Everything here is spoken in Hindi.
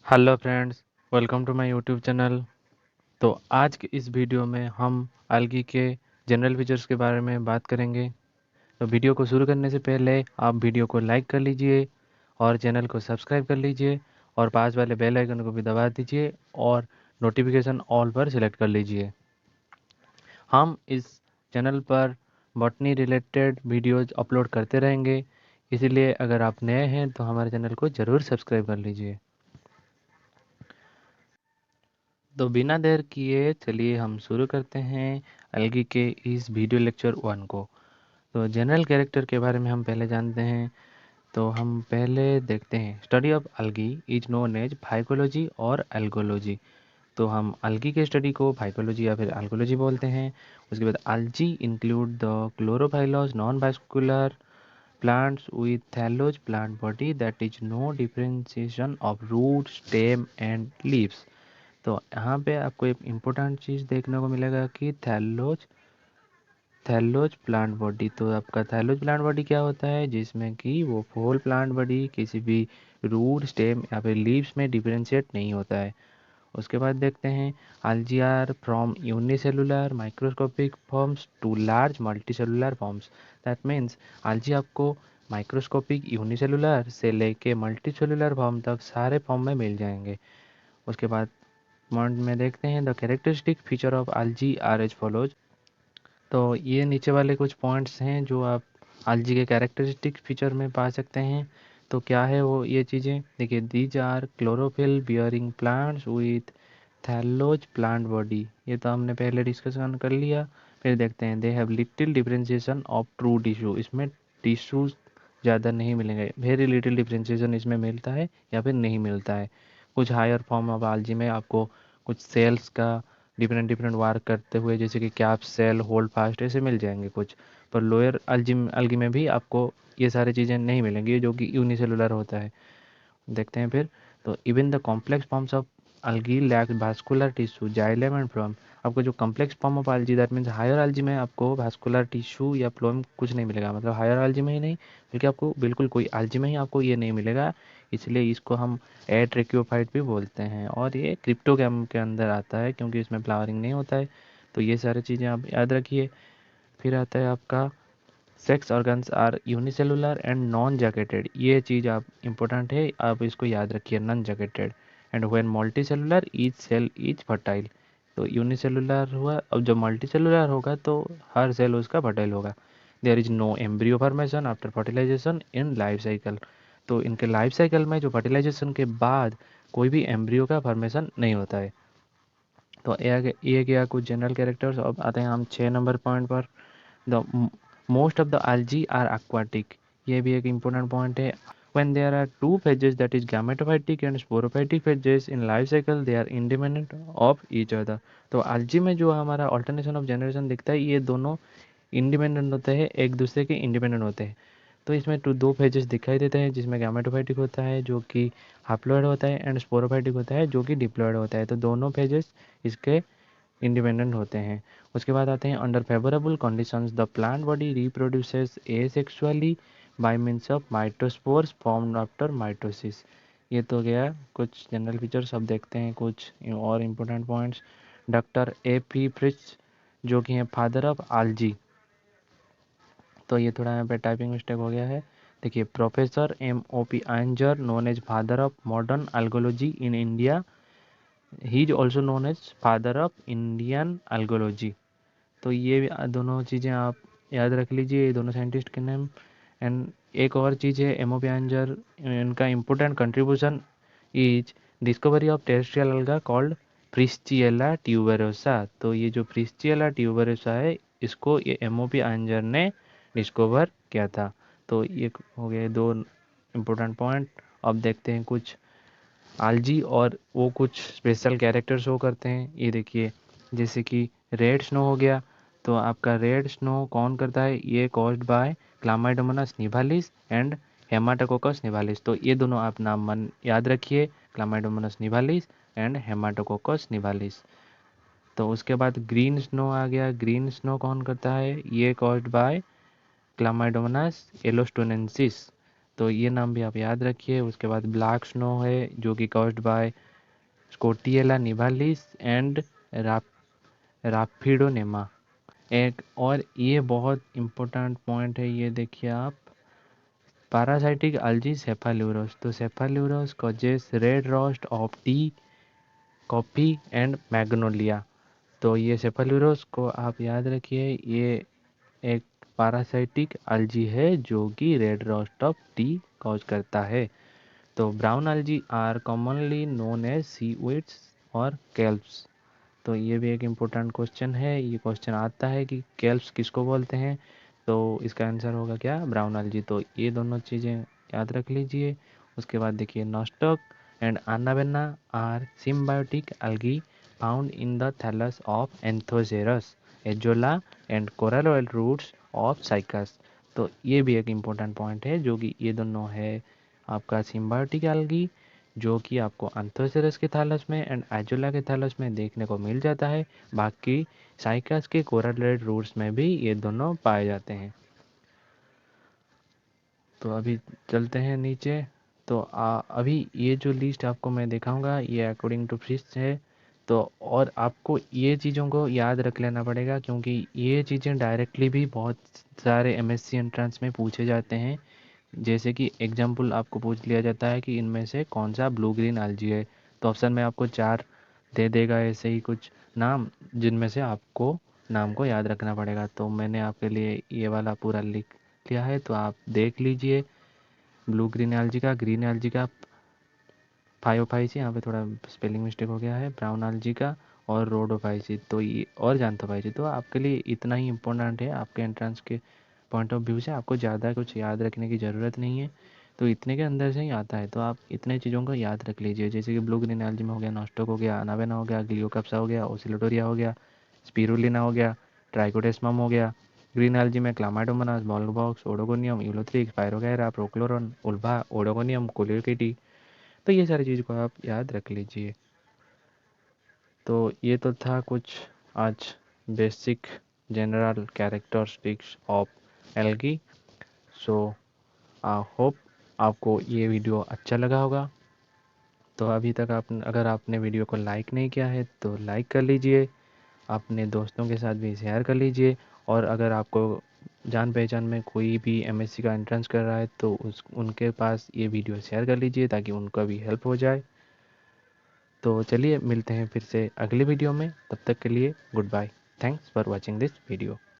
Hello friends, welcome to my YouTube channel. तो आज के इस वीडियो में हम अलगी के जनरल फीचर्स के बारे में बात करेंगे। तो वीडियो को शुरू करने से पहले आप वीडियो को लाइक कर लीजिए और चैनल को सब्सक्राइब कर लीजिए और पास वाले बेल आइकन को भी दबा दीजिए और नोटिफिकेशन ऑल पर सिलेक्ट कर लीजिए। हम इस चैनल पर बॉटनी रिलेटेड वीडियोज अपलोड करते रहेंगे, इसीलिए अगर आप नए हैं तो हमारे चैनल को ज़रूर सब्सक्राइब कर लीजिए। तो बिना देर किए चलिए हम शुरू करते हैं अलगी के इस वीडियो लेक्चर 1 को। तो जनरल कैरेक्टर के बारे में हम पहले जानते हैं। तो हम पहले देखते हैं study of algae is known as phycology और एल्गोलॉजी। तो हम अलगी के स्टडी को फाइकोलॉजी या फिर एल्गोलॉजी बोलते हैं। उसके बाद algae include the chlorophyllous non vascular plants with thallus plant body that is no differentiation of root, stem and leaves। तो यहाँ पे आपको एक इम्पोर्टेंट चीज़ देखने को मिलेगा कि थैलोज प्लांट बॉडी। तो आपका थैलोज प्लांट बॉडी क्या होता है, जिसमें कि वो होल प्लांट बॉडी किसी भी रूट, स्टेम या फिर लीव्स में डिफरेंशिएट नहीं होता है। उसके बाद देखते हैं algae are from unicellular microscopic forms to large multicellular forms. That means algae आपको माइक्रोस्कोपिक यूनिसेलुलर से लेके मल्टीसेलुलर फॉर्म तक सारे फॉर्म में मिल जाएंगे। उसके बाद पॉइंट में देखते हैं the characteristic feature of algae are as follows. तो ये नीचे वाले कुछ पॉइंट्स हैं जो आप अलजी के कैरेक्टरिस्टिक फीचर में पा सकते हैं। तो क्या है वो ये चीज़ें, देखिए these are chlorophyll bearing plants with thallose plant body. ये तो हमने पहले डिस्कशन कर लिया। फिर देखते हैं they have little differentiation of true tissue. इसमें टिश्यूज ज़्यादा नहीं मिलेंगे, वेरी लिटिल डिफरेंशिएशन इसमें मिलता है या फिर नहीं मिलता है। कुछ हायर फॉर्म ऑफ अलजी में आपको कुछ सेल्स का डिफरेंट डिफरेंट वर्क करते हुए, जैसे कि कैप सेल, होल्ड फास्ट, ऐसे मिल जाएंगे कुछ। पर लोअर अलगी में भी आपको ये सारी चीज़ें नहीं मिलेंगी जो कि यूनिसेलुलर होता है। देखते हैं फिर। तो even the complex forms of algae lack vascular tissue xylem and phloem. आपको जो complex form of algae, that means higher algae में आपको vascular टिश्यू या फ्लोएम कुछ नहीं मिलेगा। मतलब हायर algae में ही नहीं, बल्कि आपको बिल्कुल कोई algae में ही आपको ये नहीं मिलेगा। इसलिए इसको हम एट्रेक्योफाइट भी बोलते हैं और ये क्रिप्टोगैम के अंदर आता है क्योंकि इसमें फ्लावरिंग नहीं होता है। तो ये सारी चीज़ें आप याद रखिए। फिर आता है आपका sex organs are unicellular and non jacketed. ये चीज़ आप इम्पोर्टेंट है, आप इसको याद रखिए, non jacketed. And when multicellular each cell is fertile. तो यूनिसेलुलर हुआ, अब जब मल्टीसेलुलर होगा तो हर सेल उसका फर्टाइल होगा। There is no embryo formation after fertilization in life cycle. तो इनके लाइफ साइकिल में जो फर्टिलाइजेशन के बाद कोई भी एम्ब्रियो का फॉर्मेशन नहीं होता है। तो ये गया कुछ जनरल कैरेक्टर्स। अब आते हैं हम 6 नंबर पॉइंट पर। The most of the algae are aquatic। ये भी एक इम्पोर्टेंट पॉइंट है। when there are two phases, that is gametophytic and sporophytic phases in life cycle, they are independent of each other। तो algae में जो हमारा alternation of generation दिखता है, ये दोनों इंडिपेंडेंट होते हैं, एक दूसरे के इंडिपेंडेंट होते हैं। तो इसमें दो फेजेस दिखाई देते हैं, जिसमें गैमेटोफाइटिक होता है जो कि हैप्लॉइड होता है एंड स्पोरोफाइटिक होता है जो कि डिप्लॉइड होता है। तो दोनों फेजेस इसके इंडिपेंडेंट होते हैं। उसके बाद आते हैं under favourable conditions the plant body reproduces asexually by means of mitospores formed after mitosis. ये तो गया कुछ जनरल फीचर्स। अब देखते हैं कुछ और important points. Doctor A P Fritz जो कि हैं फादर ऑफ आलजी। तो ये थोड़ा यहाँ पे टाइपिंग मिस्टेक हो गया है। देखिए professor M O P Iyengar known as father of modern algology in India. He is also known as father of Indian algology. तो ये दोनों चीज़ें आप याद रख लीजिए, ये दोनों साइंटिस्ट के नेम। एंड एक और चीज़ है एम ओ पी आंजर, इनका important contribution is discovery of terrestrial अलगा कॉल्ड प्रिस्चिएला ट्यूबरोसा। तो ये जो प्रिस्चिएला ट्यूबरोसा है, इसको ये एम ओ पी आंजर ने डिस्कवर किया था। तो ये हो गए दो इम्पोर्टेंट पॉइंट। अब देखते हैं कुछ आलजी और वो कुछ स्पेशल कैरेक्टर शो करते हैं। ये देखिए, जैसे कि रेड स्नो हो गया। तो आपका रेड स्नो कौन करता है, ये कॉज्ड बाय क्लामाइडोमोनास निभालिस एंड हेमाटोकोकस निभालिस। तो ये दोनों आप नाम मन याद रखिए, क्लामाइडोमोनास निभालिस एंड हेमाटोकोकस निभालिस। तो उसके बाद ग्रीन स्नो आ गया। ग्रीन स्नो कौन करता है, ये कॉज्ड बाय क्लामाइडोमोनास एलोस्टोनेंसिस। तो ये नाम भी आप याद रखिए। उसके बाद ब्लैक स्नो है जो कि कॉज्ड बाय स्कोटिएला निवालिस एंड राफिडोनेमा। एक और ये बहुत इम्पोर्टेंट पॉइंट है, ये देखिए आप, पैरासाइटिक algae cephalourus। तो cephalourus causes red rust of T, coffee and Magnolia. तो ये सेफालुरस को आप याद रखिए, ये एक पैरासाइटिक algae है जो कि red rust of tea cause करता है। तो brown algae are commonly known as seaweeds और केल्प्स। तो ये भी एक इम्पोर्टेंट क्वेश्चन है, ये क्वेश्चन आता है कि केल्प्स किसको बोलते हैं। तो इसका आंसर होगा क्या, ब्राउन algae। तो ये दोनों चीज़ें याद रख लीजिए। उसके बाद देखिए Nostoc and Anabaena are symbiotic algae found in the thallus of Anthoceros Azolla and coralloid roots of Cycas. तो ये भी एक इम्पोर्टेंट पॉइंट है, जो कि ये दोनों है आपका सिम्बायोटिक algae जो कि आपको एंथोसेरस के थैलस में एंड एजोला के थैलस में देखने को मिल जाता है। बाकी साइकस के कोरल रूट्स में भी ये दोनों पाए जाते हैं। तो अभी चलते हैं नीचे। तो अभी ये जो लिस्ट आपको मैं दिखाऊंगा ये अकॉर्डिंग टू फिश है। तो और आपको ये चीज़ों को याद रख लेना पड़ेगा, क्योंकि ये चीज़ें डायरेक्टली भी बहुत सारे एमएससी एंट्रेंस में पूछे जाते हैं। जैसे कि एग्जाम्पल आपको पूछ लिया जाता है कि इनमें से कौन सा ब्लू ग्रीन algae है, तो ऑप्शन में आपको 4 दे देगा ऐसे ही कुछ नाम, जिनमें से आपको नाम को याद रखना पड़ेगा। तो मैंने आपके लिए ये वाला पूरा लिख लिया है, तो आप देख लीजिए। ब्लू ग्रीन ग्रीन algae का फाइओफाइसी, यहाँ पे थोड़ा स्पेलिंग मिस्टेक हो गया है, ब्राउन algae का और रोडोफाइसी, तो ये और जानथोफाइसी। तो आपके लिए इतना ही इम्पोर्टेंट है, आपके एंट्रेंस के पॉइंट ऑफ व्यू से आपको ज़्यादा कुछ याद रखने की ज़रूरत नहीं है। तो इतने के अंदर से ही आता है, तो आप इतने चीज़ों को याद रख लीजिए। जैसे कि ब्लू ग्रीन algae में हो गया नॉस्टॉक हो गया, अनावेना हो गया, ग्लियोकप्सा हो गया, ओसिलोटोरिया हो गया, स्पिरुलिना हो गया, ट्राइकोडेस्मम हो गया। ग्रीन algae में Chlamydomonas, Volvox, Oedogonium, Ulothrix, Spirogyra, Prochloron, Ulva, Oedogonium, Coleochaete. तो ये सारी चीज़ को आप याद रख लीजिए। तो ये तो था कुछ आज basic general characteristics of algae. So I hope आपको ये वीडियो अच्छा लगा होगा। तो अभी तक आप अगर आपने वीडियो को लाइक नहीं किया है तो लाइक कर लीजिए, अपने दोस्तों के साथ भी शेयर कर लीजिए। और अगर आपको जान पहचान में कोई भी एमएससी का एंट्रेंस कर रहा है तो उनके पास ये वीडियो शेयर कर लीजिए ताकि उनका भी हेल्प हो जाए। तो चलिए मिलते हैं फिर से अगले वीडियो में, तब तक के लिए good bye. Thanks for watching this video.